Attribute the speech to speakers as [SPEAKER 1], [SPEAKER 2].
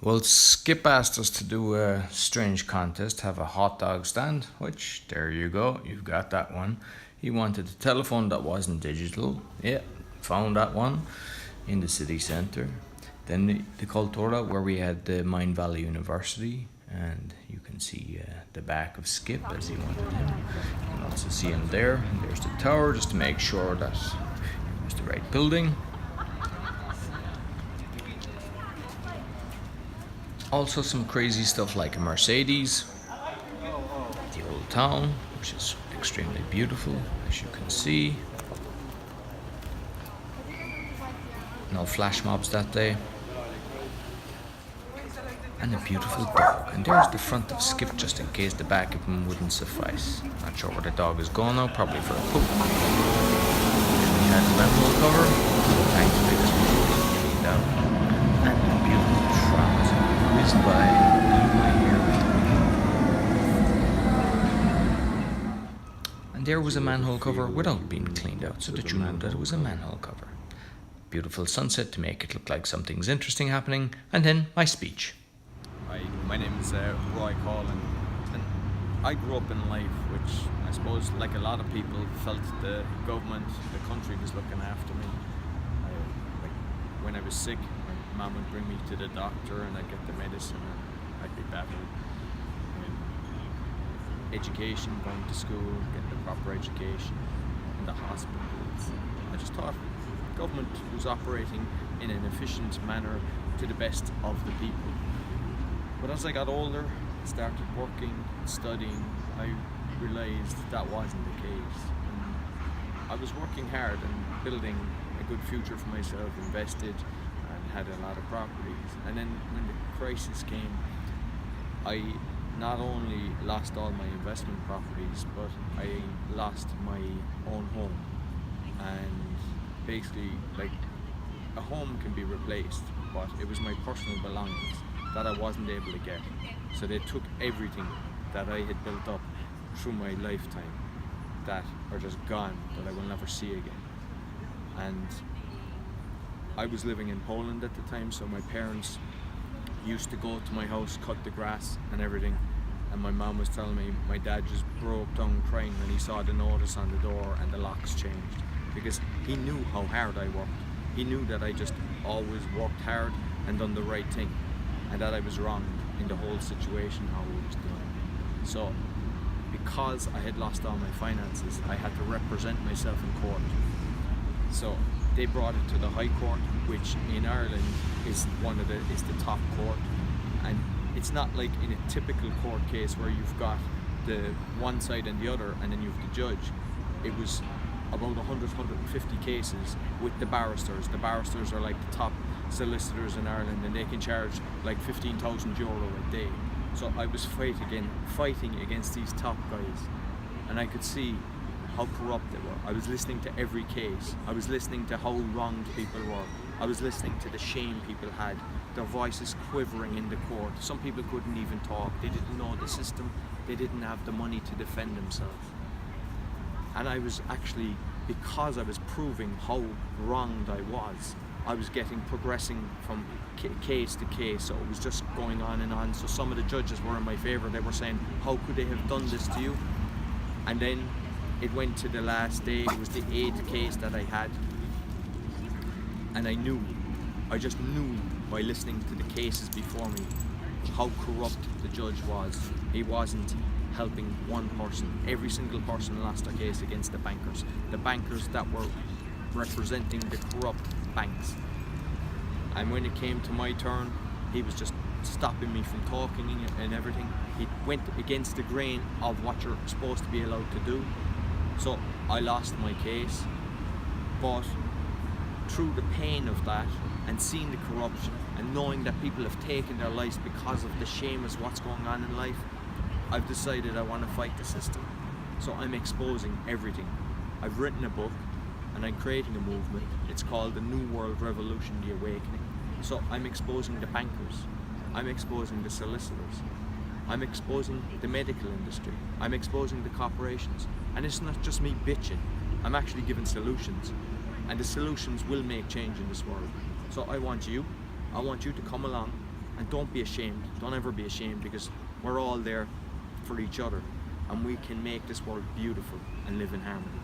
[SPEAKER 1] Well, Skip asked us to do a strange contest, have a hot dog stand, which, there you go, you've got that one. He wanted a telephone that wasn't digital. Yeah, found that one in the city centre. Then the Cultura, where we had the Mind Valley University, and you can see the back of Skip as he wanted him. You can also see him there, and there's the tower, just to make sure that it was the right building. Also, some crazy stuff like a Mercedes, the old town, which is extremely beautiful, as you can see. No flash mobs that day. And a beautiful dog. And there's the front of Skip, just in case the back of him wouldn't suffice. Not sure where the dog is going now, probably for a poop. Then we had the manhole cover. Thankfully, this was really cleaned out. And a beautiful trout whizzed by, blew my hair behind me. And there was a manhole cover without being cleaned out, so that you knew that it was a manhole cover. Beautiful sunset to make it look like something's interesting happening, and then my speech.
[SPEAKER 2] Hi, my name is Roy Collin, and I grew up in life which I suppose, like a lot of people, felt the government, the country was looking after me. Like when I was sick, my mum would bring me to the doctor and I'd get the medicine and I'd be better. Education, going to school, getting the proper education in the hospitals. I just thought government was operating in an efficient manner to the best of the people. But as I got older, started working, studying, I realised that wasn't the case. And I was working hard and building a good future for myself, invested and had a lot of properties. And then when the crisis came, I not only lost all my investment properties, but I lost my own home. And basically, like, a home can be replaced, but it was my personal belongings that I wasn't able to get. So they took everything that I had built up through my lifetime that are just gone, that I will never see again. And I was living in Poland at the time, so my parents used to go to my house, cut the grass and everything. And my mom was telling me my dad just broke down crying when he saw the notice on the door and the locks changed, because he knew how hard I worked. He knew that I just always worked hard and done the right thing, and that I was wrong in the whole situation, how it was done. So because I had lost all my finances, I had to represent myself in court. So they brought it to the High Court, which in Ireland is the top court. And it's not like in a typical court case where you've got the one side and the other and then you've the judge. It was about 150 cases with the barristers. The barristers are like the top solicitors in Ireland, and they can charge like €15,000 a day. So I was fighting against these top guys, and I could see how corrupt they were. I was listening to every case. I was listening to how wronged people were. I was listening to the shame people had, their voices quivering in the court. Some people couldn't even talk. They didn't know the system. They didn't have the money to defend themselves. And I was actually, because I was proving how wronged I was progressing from case to case. So it was just going on and on. So some of the judges were in my favour. They were saying, how could they have done this to you? And then it went to the last day. It was the 8th case that I had. And I just knew by listening to the cases before me how corrupt the judge was. He wasn't helping one person. Every single person lost their case against the bankers that were representing the corrupt banks. And when it came to my turn, he was just stopping me from talking and everything. He went against the grain of what you're supposed to be allowed to do. So I lost my case, but through the pain of that and seeing the corruption and knowing that people have taken their lives because of the shame of what's going on in life, I've decided I want to fight the system. So I'm exposing everything. I've written a book and I'm creating a movement. It's called the New World Revolution, The Awakening. So I'm exposing the bankers. I'm exposing the solicitors. I'm exposing the medical industry. I'm exposing the corporations. And it's not just me bitching. I'm actually giving solutions. And the solutions will make change in this world. So I want you to come along And don't be ashamed. Don't ever be ashamed, because we're all there for each other, and we can make this world beautiful and live in harmony.